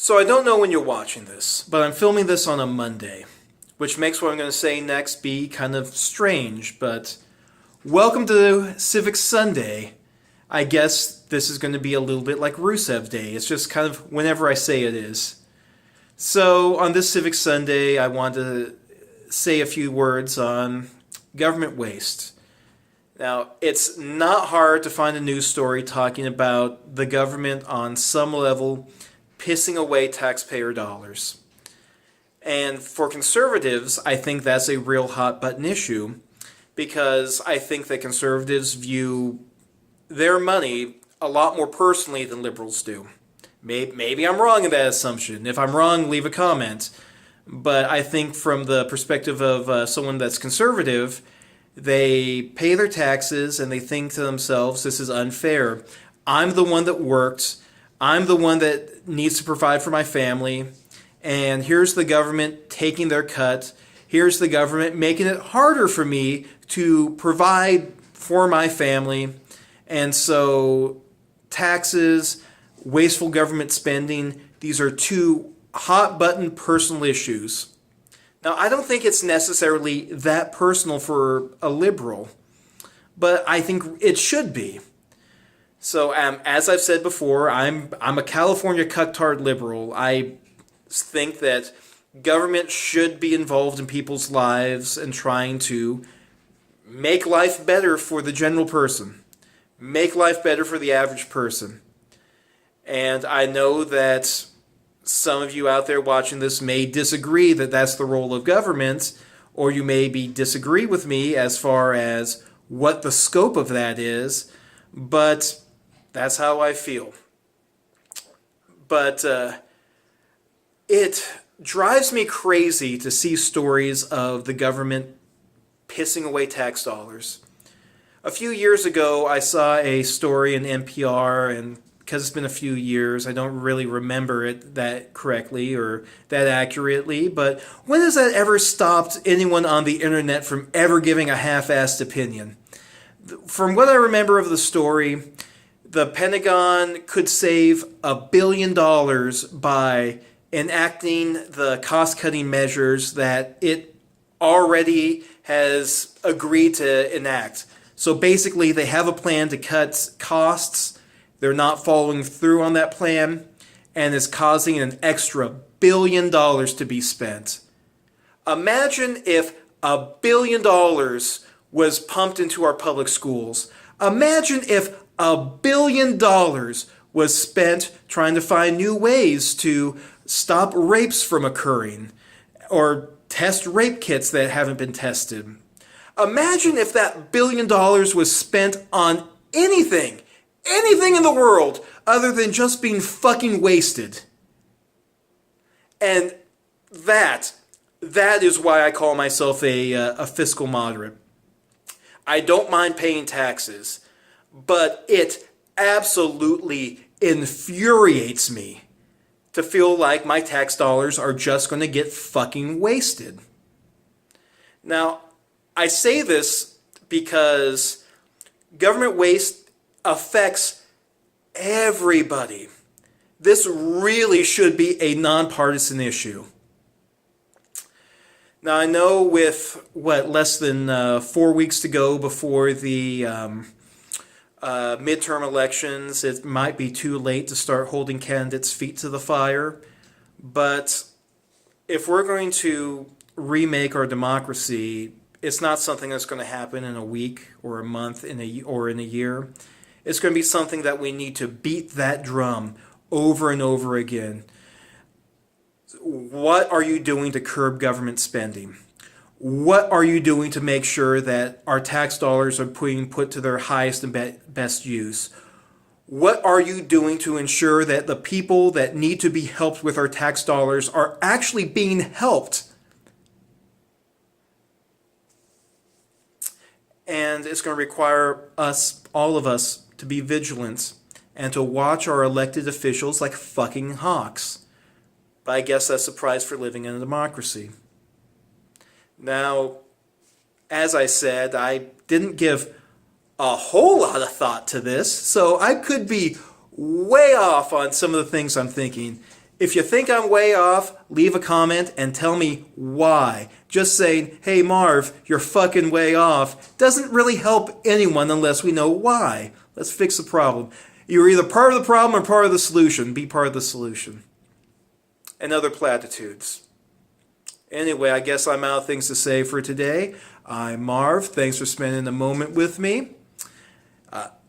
So I don't know when you're watching this, but I'm filming this on a Monday, which makes what I'm going to say next be kind of strange, but welcome to Civics Sunday. I guess this is going to be a little bit like Rusev Day. It's just kind of whenever I say it is. So on this Civics Sunday, I want to say a few words on government waste. Now, it's not hard to find a news story talking about the government on some level pissing away taxpayer dollars. And for conservatives, I think that's a real hot button issue because I think that conservatives view their money a lot more personally than liberals do. Maybe I'm wrong in that assumption. If I'm wrong, leave a comment. But I think from the perspective of someone that's conservative, they pay their taxes and they think to themselves, this is unfair. I'm the one that worked. I'm the one that needs to provide for my family. And here's the government taking their cut. Here's the government making it harder for me to provide for my family. And so taxes, wasteful government spending, these are two hot button personal issues. Now, I don't think it's necessarily that personal for a liberal, but I think it should be. So, as I've said before, I'm a California cucktard liberal. I think that government should be involved in people's lives and trying to make life better for the general person, make life better for the average person. And I know that some of you out there watching this may disagree that that's the role of government, or you maybe disagree with me as far as what the scope of that is, but that's how I feel. But it drives me crazy to see stories of the government pissing away tax dollars. A few years ago, I saw a story in NPR, and because it's been a few years, I don't really remember it that correctly or that accurately, but when has that ever stopped anyone on the internet from ever giving a half-assed opinion? From what I remember of the story, the Pentagon could save $1 billion by enacting the cost-cutting measures that it already has agreed to enact. So basically, they have a plan to cut costs. They're not following through on that plan, and it's causing an extra $1 billion to be spent. Imagine if $1 billion was pumped into our public schools. Imagine if $1 billion was spent trying to find new ways to stop rapes from occurring or test rape kits that haven't been tested. Imagine if that $1 billion was spent on anything in the world other than just being fucking wasted. And that is why I call myself a fiscal moderate. I don't mind paying taxes, but it absolutely infuriates me to feel like my tax dollars are just going to get fucking wasted. Now, I say this because government waste affects everybody. This really should be a nonpartisan issue. Now, I know with, less than 4 weeks to go before the midterm elections, it might be too late to start holding candidates' feet to the fire. But if we're going to remake our democracy, it's not something that's going to happen in a week or a month or in a year. It's going to be something that we need to beat that drum over and over again. What are you doing to curb government spending? What are you doing to make sure that our tax dollars are being put to their highest and best use? What are you doing to ensure that the people that need to be helped with our tax dollars are actually being helped? And it's going to require us, all of us, to be vigilant and to watch our elected officials like fucking hawks. But I guess that's the price for living in a democracy. Now, as I said, I didn't give a whole lot of thought to this, so I could be way off on some of the things I'm thinking. If you think I'm way off, leave a comment and tell me why. Just saying, hey Marv, you're fucking way off, doesn't really help anyone unless we know why. Let's fix the problem. You're either part of the problem or part of the solution. Be part of the solution. And other platitudes. Anyway, I guess I'm out of things to say for today. I'm Marv. Thanks for spending a moment with me.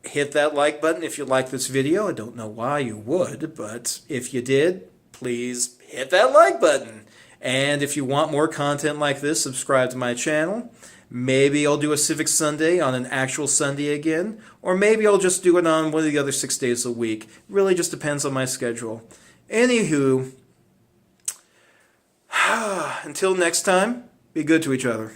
Hit that like button if you like this video. I don't know why you would, but if you did, please hit that like button. And if you want more content like this, subscribe to my channel. Maybe I'll do a Civics Sunday on an actual Sunday again, or maybe I'll just do it on one of the other 6 days a week. Really just depends on my schedule. Anywho, until next time, be good to each other.